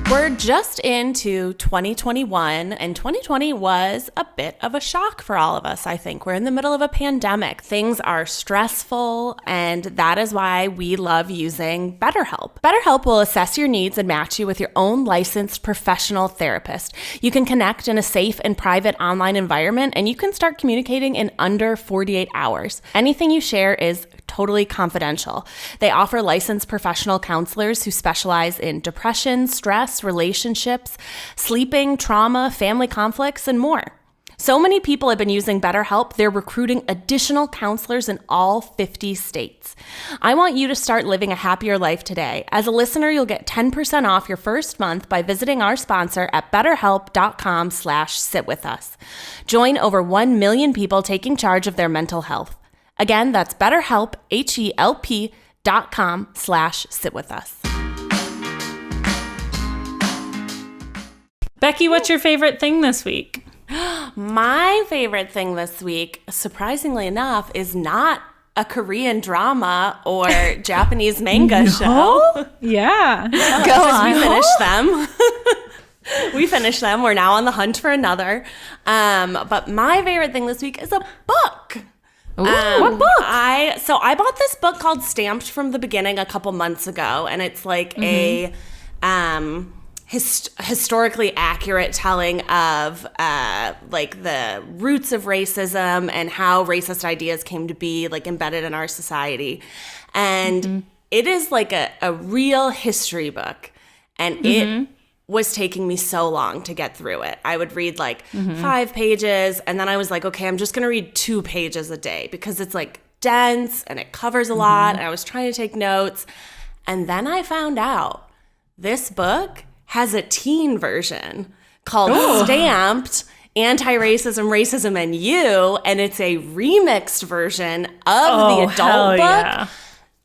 We're We're just into 2021, and 2020 was a bit of a shock for all of us, I think. We're in the middle of a pandemic. Things are stressful, and that is why we love using BetterHelp. BetterHelp will assess your needs and match you with your own licensed professional therapist. You can connect in a safe and private online environment, and you can start communicating in under 48 hours. Anything you share is totally confidential. They offer licensed professional counselors who specialize in depression, stress, relationships, sleeping, trauma, family conflicts, and more. So many people have been using BetterHelp, they're recruiting additional counselors in all 50 states. I want you to start living a happier life today. As a listener, you'll get 10% off your first month by visiting our sponsor at betterhelp.com/sitwithus. Join over 1 million people taking charge of their mental health. Again, that's BetterHelp, HELP.com/sitwithus. Becky, what's your favorite thing this week? My favorite thing this week, surprisingly enough, is not a Korean drama or Japanese manga show. Yeah. Go on. We finished them. We finished them. We're now on the hunt for another. But my favorite thing this week is a book. What book? I bought this book called Stamped from the Beginning a couple months ago, and it's like a historically accurate telling of like the roots of racism and how racist ideas came to be like embedded in our society. And it is like a real history book, and it was taking me so long to get through it. I would read like 5 pages, and then I was like, okay, I'm just gonna read 2 pages a day because it's like dense and it covers a lot, and I was trying to take notes. And then I found out this book has a teen version called Stamped, Anti-Racism, Racism, and You, and it's a remixed version of the adult book. Yeah.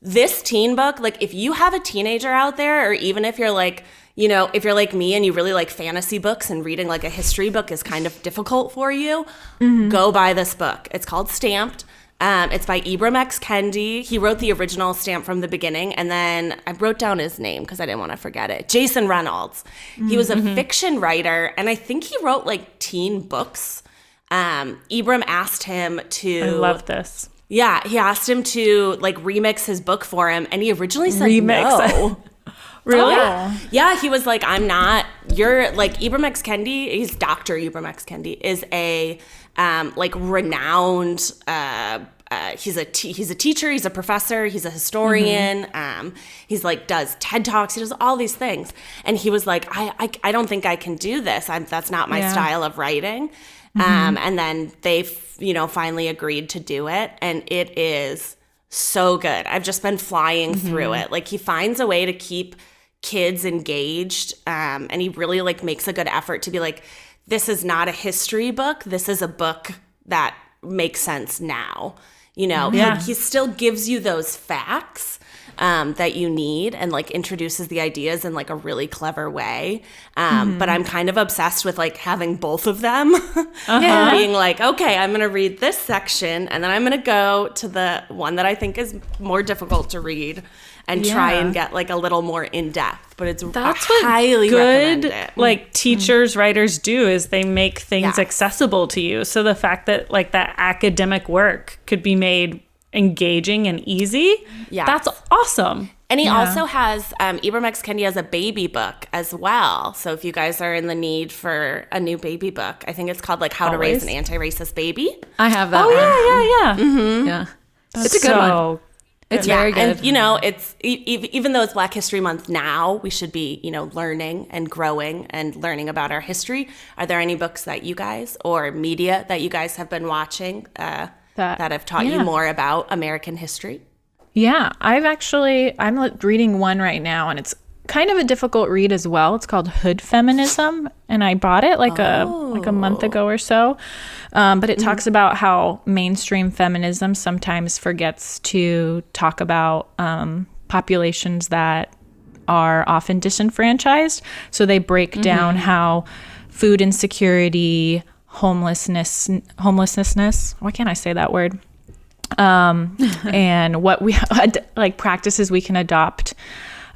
This teen book, like if you have a teenager out there, or even if you're like, you know, if you're like me and you really like fantasy books and reading like a history book is kind of difficult for you, go buy this book. It's called Stamped. It's by Ibram X. Kendi. He wrote the original Stamp from the Beginning, and then I wrote down his name because I didn't want to forget it. Jason Reynolds. He was a fiction writer, and I think he wrote like teen books. Ibram asked him to... I love this. Yeah, he asked him to like remix his book for him, and he originally said no. Really? Oh, yeah, he was like, I'm not, you're like, Ibram X. Kendi, he's Dr. Ibram X. Kendi, is a like renowned, he's a teacher, he's a professor, he's a historian, he's like does TED Talks, he does all these things. And he was like, I don't think I can do this. That's not my style of writing. And then they, finally agreed to do it. And it is so good. I've just been flying through it. Like he finds a way to keep kids engaged. And he really like makes a good effort to be like, this is not a history book. This is a book that makes sense now. Like he still gives you those facts that you need and like introduces the ideas in like a really clever way. But I'm kind of obsessed with like having both of them being like, okay, I'm going to read this section and then I'm going to go to the one that I think is more difficult to read and try and get like a little more in depth. But that's highly recommend it. Like teachers, writers do is they make things accessible to you. So the fact that like that academic work could be made engaging and easy, that's awesome. And he also has, Ibram X. Kendi has a baby book as well. So if you guys are in the need for a new baby book, I think it's called like How to Raise an Anti-Racist Baby. I have that one. Yeah. It's a good one. It's very good. And, it's even though it's Black History Month now, we should be, learning and growing and learning about our history. Are there any books that you guys or media that you guys have been watching that have taught you more about American history? Yeah, I'm reading one right now, and it's kind of a difficult read as well. It's called Hood Feminism, and I bought it like a month ago or so. But it talks about how mainstream feminism sometimes forgets to talk about populations that are often disenfranchised. So they break down how food insecurity, homelessness. Why can't I say that word? And what we like practices we can adopt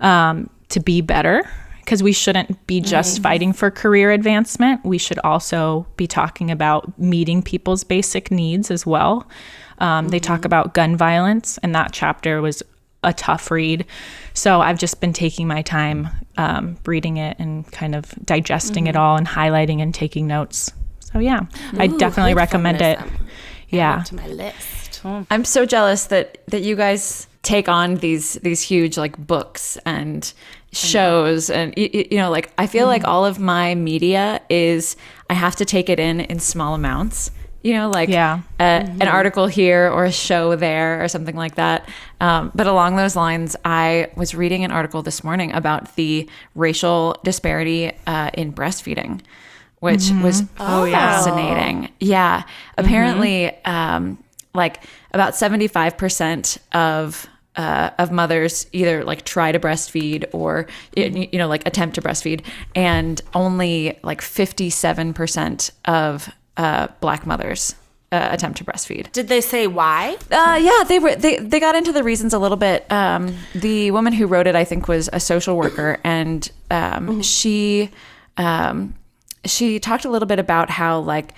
to be better, because we shouldn't be just fighting for career advancement. We should also be talking about meeting people's basic needs as well. They talk about gun violence, and that chapter was a tough read. So I've just been taking my time reading it and kind of digesting it all and highlighting and taking notes. So yeah, I definitely recommend it. Yeah. To my list. I'm so jealous that you guys take on these huge like books and shows, and you know, like I feel like all of my media is I have to take it in small amounts. You know, like an article here or a show there or something like that. But along those lines, I was reading an article this morning about the racial disparity in breastfeeding, which was fascinating. Yeah. Apparently, like about 75% of mothers either like try to breastfeed or, you know, like attempt to breastfeed, and only like 57% of Black mothers attempt to breastfeed. Did they say why? Yeah, they got into the reasons a little bit. The woman who wrote it, I think, was a social worker, and she talked a little bit about how like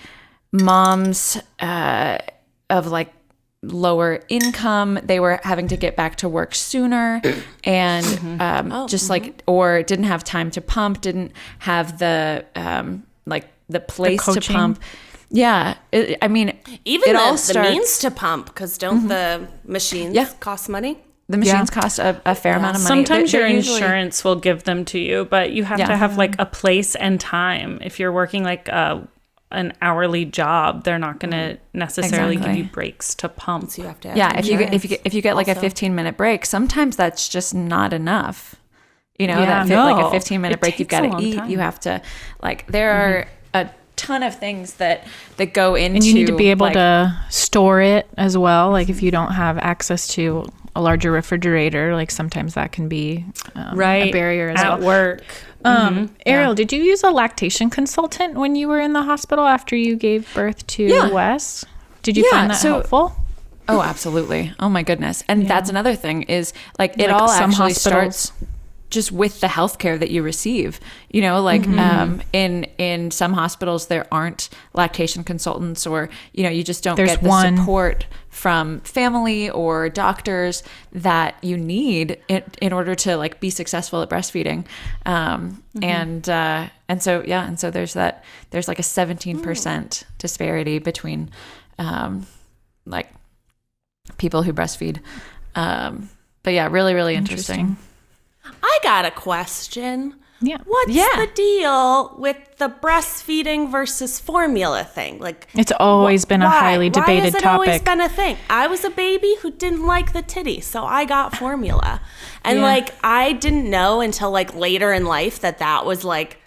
moms of like lower income, they were having to get back to work sooner, and like, or didn't have time to pump, didn't have the like the place to pump. Yeah, I mean, even the means to pump, because don't the machines cost money? The machines cost a fair amount of money. Sometimes your insurance will give them to you, but you have to have like a place and time. If you're working like an hourly job, they're not going to necessarily give you breaks to pump. So you have to have if you get like a 15-minute break, sometimes that's just not enough. You know, like a 15-minute break, you've got to eat. You have to like there are a ton of things that go into, and you need to be able to store it as well. Like if you don't have access to a larger refrigerator, like sometimes that can be a barrier as at work. Ariel, did you use a lactation consultant when you were in the hospital after you gave birth to Wes? Did you find that helpful? Oh, absolutely. Oh my goodness. And that's another thing is like it all actually starts just with the healthcare that you receive. You know, like in some hospitals there aren't lactation consultants, or you know, you just don't get the support from family or doctors that you need in order to like be successful at breastfeeding. And so there's like a 17% disparity between like people who breastfeed. But yeah, really, really interesting. I got a question. Yeah. What's the deal with the breastfeeding versus formula thing? Like, it's always been a highly debated topic. Why has it always been a thing? I was a baby who didn't like the titty, so I got formula. And like, I didn't know until like later in life that was like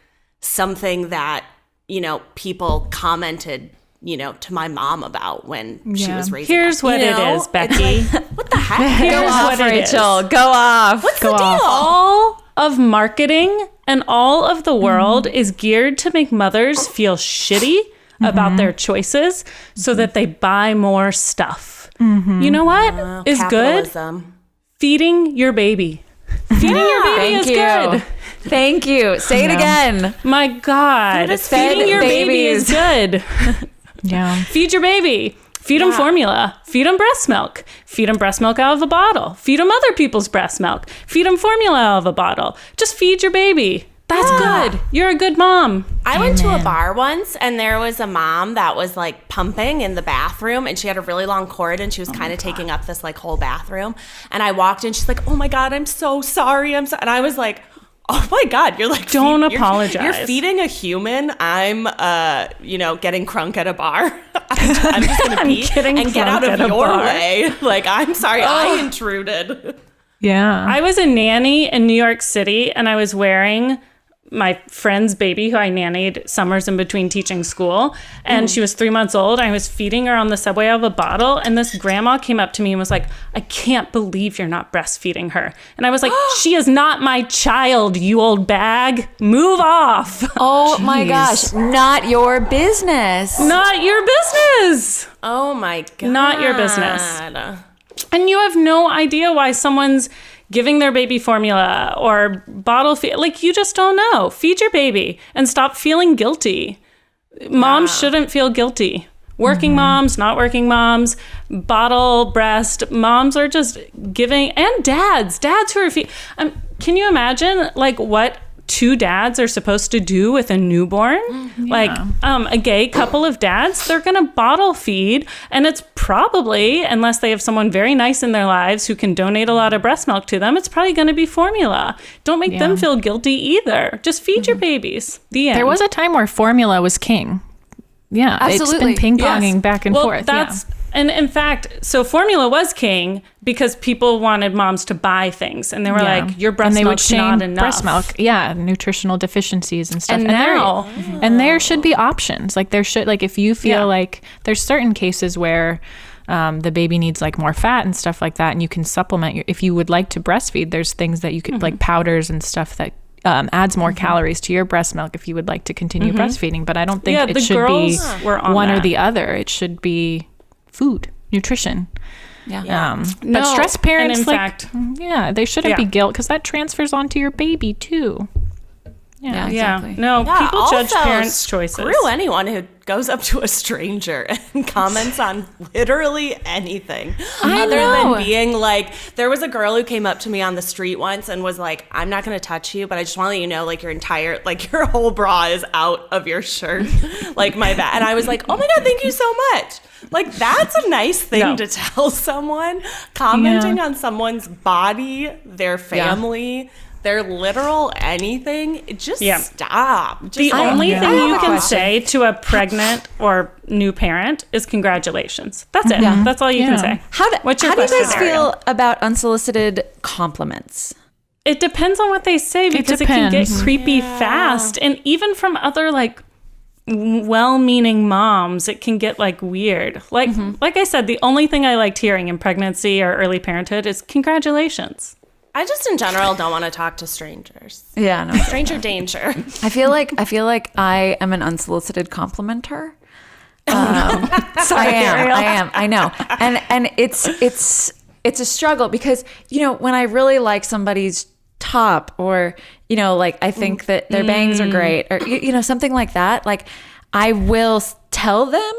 something that, you know, people commented, you know, to my mom about when she was raising Here's us. what it is, Becky. Like, what the heck? Go off, Rachel. Go off. What's the deal? All of marketing and all of the world is geared to make mothers feel shitty about their choices so that they buy more stuff. You know what is capitalism. Good? Feeding your baby. Feeding your baby is good. Thank you. Say it again. My God. Feeding your baby is good. Yeah. Feed your baby. Feed them formula. Feed them breast milk. Feed them breast milk out of a bottle. Feed them other people's breast milk. Feed them formula out of a bottle. Just feed your baby. That's good. You're a good mom. I went to a bar once, and there was a mom that was like pumping in the bathroom, and she had a really long cord, and she was kind of taking up this like whole bathroom. And I walked in, she's like, "Oh my God, I'm so sorry. I'm so," and I was like, "Oh my God, you're like, don't apologize. You're feeding a human. I'm, you know, getting crunk at a bar. I'm just gonna pee and get out of your way. Like, I'm sorry, I intruded." Yeah. I was a nanny in New York City, and I was wearing my friend's baby who I nannied summers in between teaching school, and she was 3 months old. I was feeding her on the subway out of a bottle, and this grandma came up to me and was like, "I can't believe you're not breastfeeding her." And I was like, "She is not my child, you old bag. Move off." Oh my gosh, not your business. Not your business. Oh my God. Not your business. And you have no idea why someone's giving their baby formula or bottle feed. Like, you just don't know. Feed your baby and stop feeling guilty. Moms shouldn't feel guilty. Working moms, not working moms, bottle, breast, moms are just giving, and dads who are can you imagine like what 2 dads are supposed to do with a newborn? Like a gay couple of dads, they're gonna bottle feed, and it's probably, unless they have someone very nice in their lives who can donate a lot of breast milk to them, it's probably gonna be formula. Don't make them feel guilty either. Just feed your babies. The end. There was a time where formula was king. Yeah, absolutely. It's been ping-ponging back and forth. And in fact, so formula was king because people wanted moms to buy things, and they were like, your breast milk's not enough. Breast milk, nutritional deficiencies and stuff. And now, there should be options. Like there should, like if you feel like there's certain cases where the baby needs like more fat and stuff like that, and you can supplement. If you would like to breastfeed, there's things that you could like powders and stuff that adds more calories to your breast milk if you would like to continue breastfeeding. But I don't think it should be one or the other. It should be food, nutrition. But stressed parents, and in fact, they shouldn't be guilt, because that transfers onto your baby too. Yeah, exactly. No, people judge parents' choices. Screw anyone who goes up to a stranger and comments on literally anything other than being like, there was a girl who came up to me on the street once and was like, I'm not going to touch you, but I just want to let you know, like, your whole bra is out of your shirt, like my back. And I was like, oh my God, thank you so much. Like, that's a nice thing to tell someone. Commenting on someone's body, their family, their literal anything. Just stop. The only thing you can say to a pregnant or new parent is congratulations. That's it. That's all you can say. How do you guys feel about unsolicited compliments? It depends on what they say, because it can get creepy fast. And even from other like well-meaning moms, it can get like weird. Like I said, the only thing I liked hearing in pregnancy or early parenthood is congratulations. I just in general don't want to talk to strangers. Yeah, no. Stranger danger. I feel like I am an unsolicited complimenter. Sorry, Ariel. I am. I know. And it's a struggle, because, you know, when I really like somebody's top, or, you know, like I think that their bangs are great, or, you know, something like that, like I will tell them.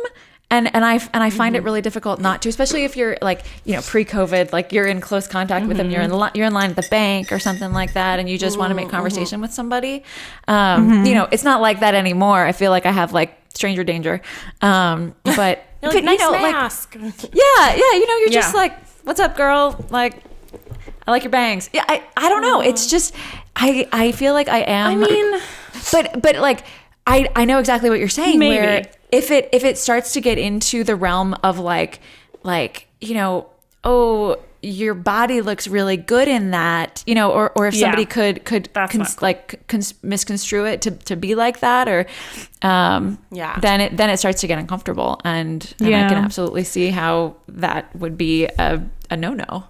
And I find it really difficult not to, especially if you're like, you know, pre-COVID, like you're in close contact with them, you're in line at the bank or something like that, and you just want to make conversation with somebody. You know, it's not like that anymore. I feel like I have like stranger danger. But like, nice mask. Like, yeah, you know, you're just like, what's up, girl? Like, I like your bangs. Yeah, I don't know. It's just I feel like I am. I mean, but like I know exactly what you're saying. Maybe. Where if it starts to get into the realm of like, you know, oh, your body looks really good in that, you know, or if somebody could misconstrue it to be like that, or then it starts to get uncomfortable, and I can absolutely see how that would be a no-no.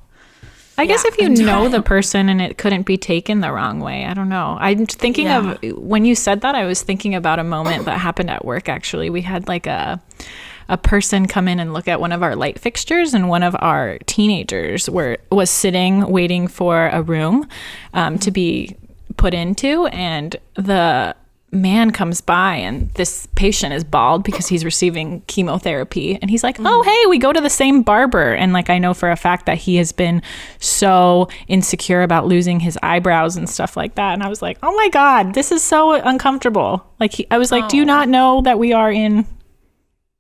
I guess if you know the person and it couldn't be taken the wrong way, I don't know. I'm thinking of, when you said that, I was thinking about a moment that happened at work, actually. We had like a person come in and look at one of our light fixtures, and one of our teenagers was sitting waiting for a room to be put into, and the man comes by, and this patient is bald because he's receiving chemotherapy, and he's like, oh, hey, we go to the same barber. And like, I know for a fact that he has been so insecure about losing his eyebrows and stuff like that. And I was like, oh my God, this is so uncomfortable. Like, I was like, do you not know that we are in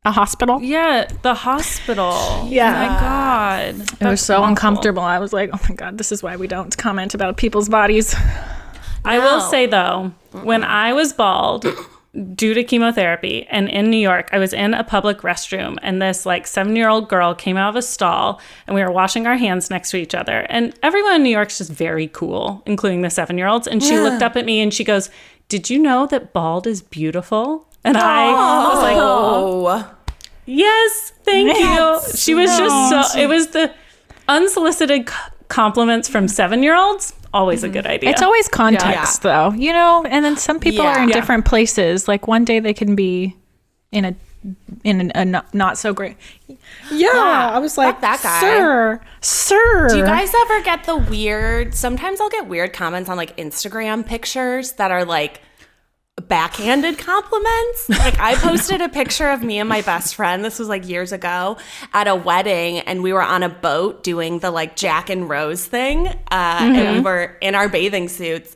a hospital? Yeah, the hospital. Yeah. Oh my God. It was so uncomfortable. I was like, oh my God, this is why we don't comment about people's bodies. I will say, though, when I was bald due to chemotherapy and in New York, I was in a public restroom, and this like 7-year-old girl came out of a stall, and we were washing our hands next to each other. And everyone in New York's just very cool, including the 7-year-olds. And she looked up at me and she goes, did you know that bald is beautiful? And I was like, oh, yes, thank you. She was just so, it was the unsolicited compliments from 7-year-olds. Always a good idea. It's always context, though, you know, and then some people are in different places. Like one day they can be in a in a not so great. Yeah, I was like, that guy. Sir. Do you guys ever get the weird? Sometimes I'll get weird comments on like Instagram pictures that are like backhanded compliments. Like I posted a picture of me and my best friend, this was like years ago, at a wedding, and we were on a boat doing the like Jack and Rose thing, and we were in our bathing suits,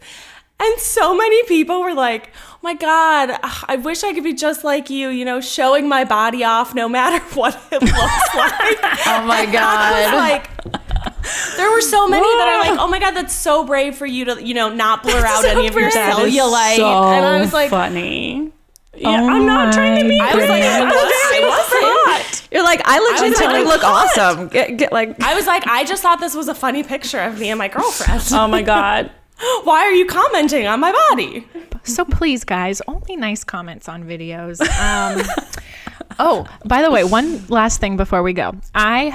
and so many people were like, oh my God, I wish I could be just like you, showing my body off no matter what it looks like. Oh my God. I was like, there were so many that are like, oh my God, that's so brave for you to, not blur out any of your cellulite. And I was like, funny. Yeah, I'm not trying to be I was like, I wasn't. You're like, I legitimately look awesome. Get like, I was like, I just thought this was a funny picture of me and my girlfriend. Oh my God. Why are you commenting on my body? So please, guys, only nice comments on videos. Oh, by the way, one last thing before we go. I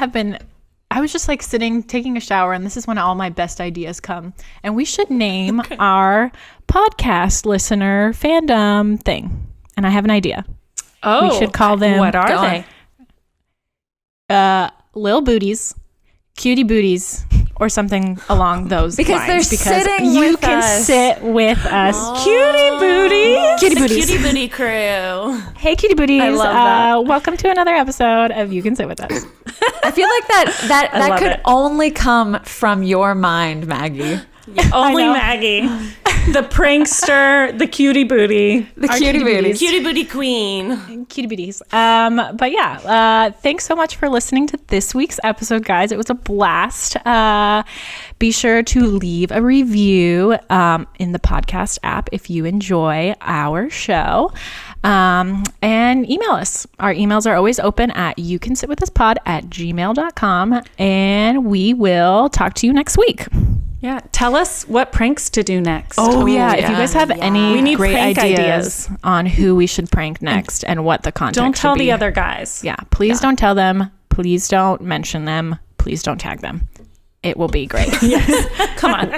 was just like sitting, taking a shower, and this is when all my best ideas come. And we should name our podcast listener fandom thing. And I have an idea. Oh, we should call them. What are they? Lil Booties, Cutie Booties, or something along those lines. Because sitting you with can us. sit with us. Oh. Cutie Booties. Cutie Booties. Cutie Booty crew. Hey, Cutie Booties. I love that. Welcome to another episode of You Can Sit With Us. I feel like that love could it. only come from your mind, Maggie. Only Maggie, the prankster, the cutie booty. The cutie booties. Cutie Booty queen. Cutie Booties. But yeah, thanks so much for listening to this week's episode, guys. It was a blast. Be sure to leave a review in the podcast app if you enjoy our show. And email us. Our emails are always open at youcansitwithuspod@gmail.com, and we will talk to you next week. Yeah, tell us what pranks to do next. Oh yeah, if you guys have any We need great prank ideas on who we should prank next and what the content Don't tell should be. the other guys. Yeah, please don't tell them. Please don't mention them. Please don't tag them. It will be great. Yes. Come on.